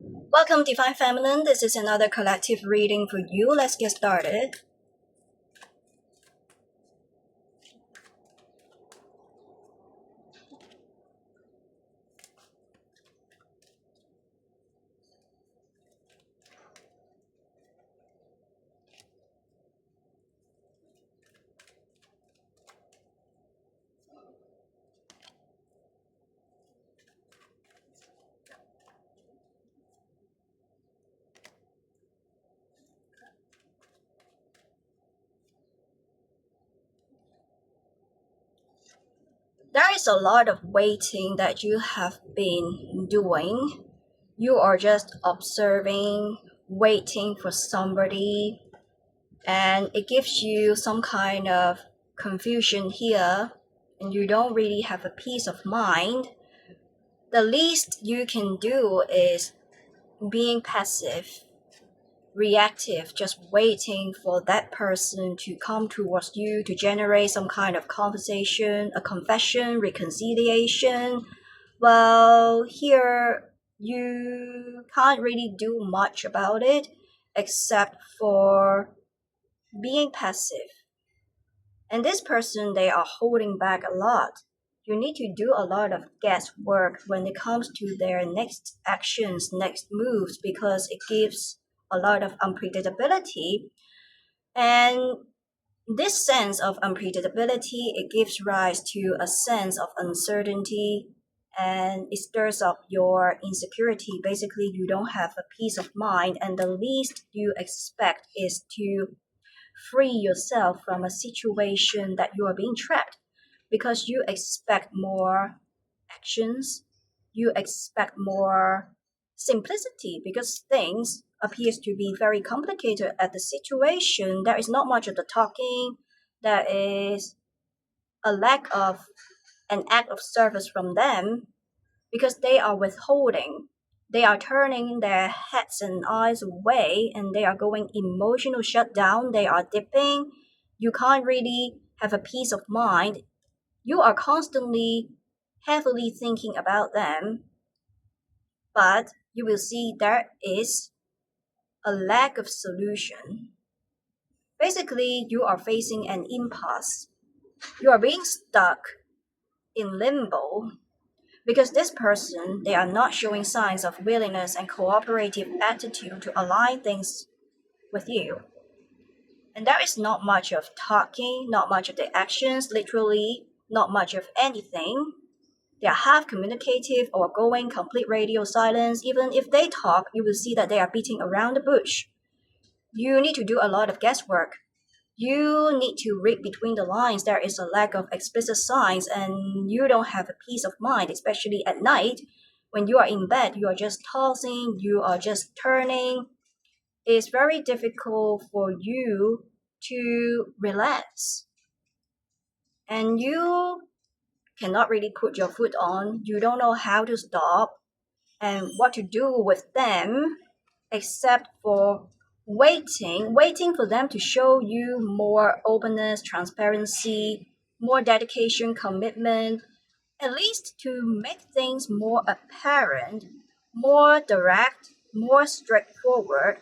Welcome, Divine Feminine. This is another collective reading for you. Let's get started. There is a lot of waiting that you have been doing. You are just observing, waiting for somebody, and it gives you some kind of confusion here, and you don't really have a peace of mind. The least you can do is being passive, reactive, just waiting for that person to come towards you to generate some kind of conversation, a confession, reconciliation. Well, here you can't really do much about it except for being passive. And this person, they are holding back a lot. You need to do a lot of guesswork when it comes to their next actions, next moves, because it gives a lot of unpredictability. And this sense of unpredictability, it gives rise to a sense of uncertainty, and it stirs up your insecurity. Basically, you don't have a peace of mind, and the least you expect is to free yourself from a situation that you are being trapped, because you expect more actions, you expect more simplicity, because things appears to be very complicated at the situation. There is not much of the talking. There is a lack of an act of service from them, because they are withholding. They are turning their heads and eyes away, and they are going emotional shutdown. They are dipping. You can't really have a peace of mind. You are constantly heavily thinking about them, but you will see there is a lack of solution. Basically, you are facing an impasse. You are being stuck in limbo, because this person, they are not showing signs of willingness and cooperative attitude to align things with you. And there is not much of talking, not much of the actions, literally not much of anything. They are half communicative or going complete radio silence. Even if they talk, you will see that they are beating around the bush. You need to do a lot of guesswork. You need to read between the lines. There is a lack of explicit signs, and you don't have a peace of mind, especially at night. When you are in bed, you are just tossing, you are just turning. It's very difficult for you to relax. And you cannot really put your foot on. You don't know how to stop and what to do with them, except for waiting for them to show you more openness, transparency, more dedication, commitment, at least to make things more apparent, more direct, more straightforward,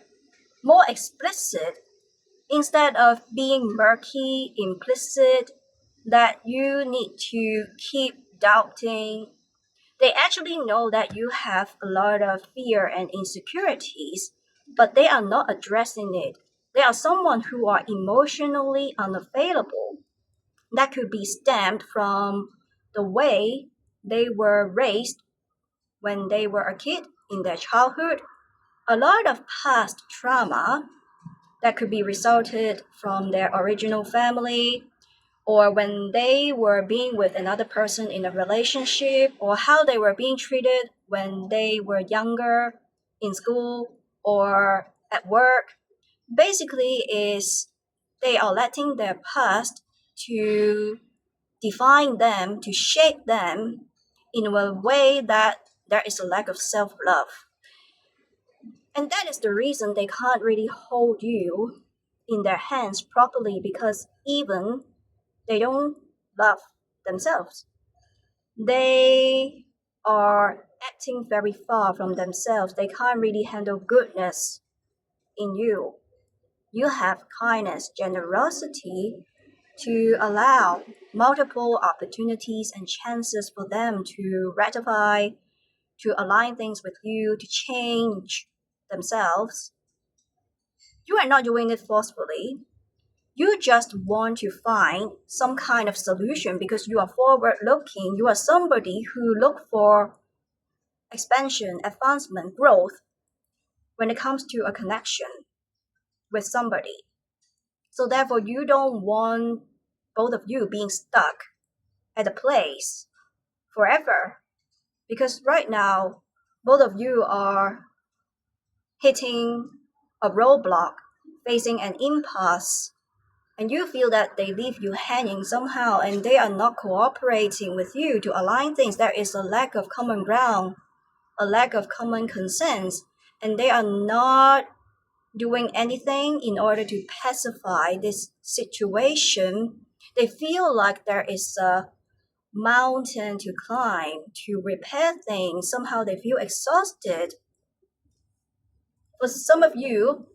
more explicit, instead of being murky, implicit, that you need to keep doubting. They actually know that you have a lot of fear and insecurities, but they are not addressing it. They are someone who are emotionally unavailable. That could be stemmed from the way they were raised when they were a kid in their childhood. A lot of past trauma that could be resulted from their original family, or when they were being with another person in a relationship, or how they were being treated when they were younger in school or at work. Basically is they are letting their past to define them, to shape them in a way that there is a lack of self-love. And that is the reason they can't really hold you in their hands properly, because even they don't love themselves. They are acting very far from themselves. They can't really handle goodness in you. You have kindness, generosity to allow multiple opportunities and chances for them to ratify, to align things with you, to change themselves. You are not doing it forcefully. You just want to find some kind of solution because you are forward looking. You are somebody who look for expansion, advancement, growth when it comes to a connection with somebody. So therefore you don't want both of you being stuck at a place forever. Because right now both of you are hitting a roadblock, facing an impasse, and you feel that they leave you hanging somehow and they are not cooperating with you to align things. There is a lack of common ground, a lack of common consensus, and they are not doing anything in order to pacify this situation. They feel like there is a mountain to climb to repair things. Somehow they feel exhausted. For some of you,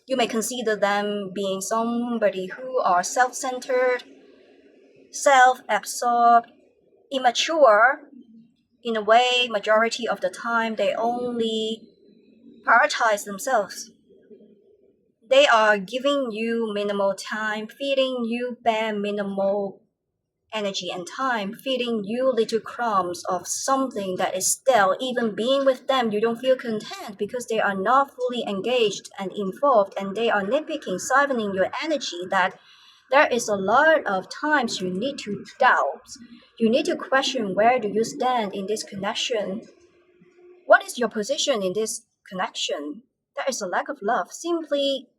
you may consider them being somebody who are self-centered, self-absorbed, immature. In a way, majority of the time, they only prioritize themselves. They are giving you minimal time, feeding you bare minimal energy and time, feeding you little crumbs of something that is stale. Even being with them, you don't feel content because they are not fully engaged and involved, and they are nitpicking, siphoning your energy. That there is a lot of times you need to doubt. You need to question, where do you stand in this connection? What is your position in this connection? There is a lack of love. Simply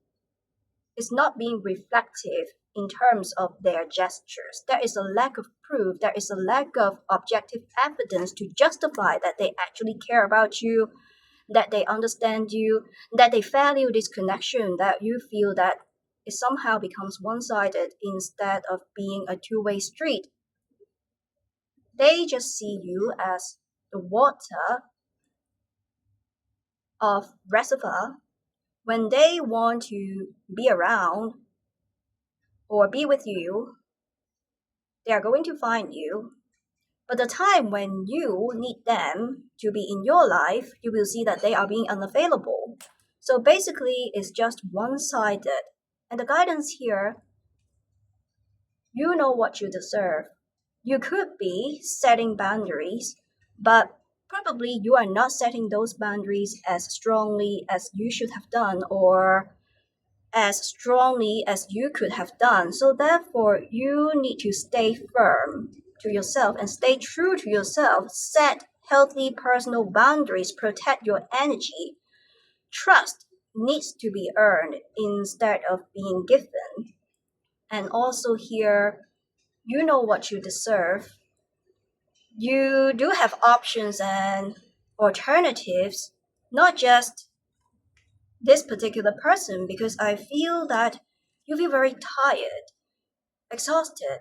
is not being reflective in terms of their gestures. There is a lack of proof, there is a lack of objective evidence to justify that they actually care about you, that they understand you, that they value this connection, that you feel that it somehow becomes one sided instead of being a two-way street. They just see you as the water of reservoir. When they want to be around or be with you, they are going to find you. But the time when you need them to be in your life, you will see that they are being unavailable. So basically, it's just one sided. And the guidance here, you know what you deserve. You could be setting boundaries, but probably you are not setting those boundaries as strongly as you should have done, or as strongly as you could have done. So therefore, you need to stay firm to yourself and stay true to yourself. Set healthy personal boundaries, protect your energy. Trust needs to be earned instead of being given. And also here, you know what you deserve. You do have options and alternatives, not just this particular person, because I feel that you feel very tired, exhausted,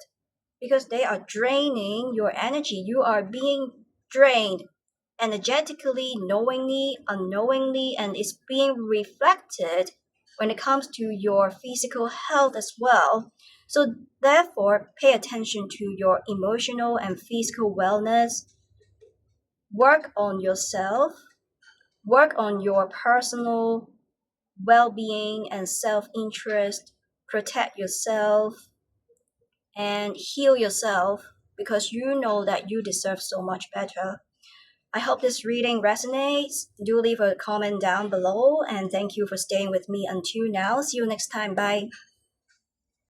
because they are draining your energy. You are being drained energetically, knowingly, unknowingly, and it's being reflected when it comes to your physical health as well. So, therefore, pay attention to your emotional and physical wellness. Work on yourself, work on your personal well being and self interest. Protect yourself and heal yourself because you know that you deserve so much better. I hope this reading resonates. Do leave a comment down below and thank you for staying with me until now. See you next time. Bye.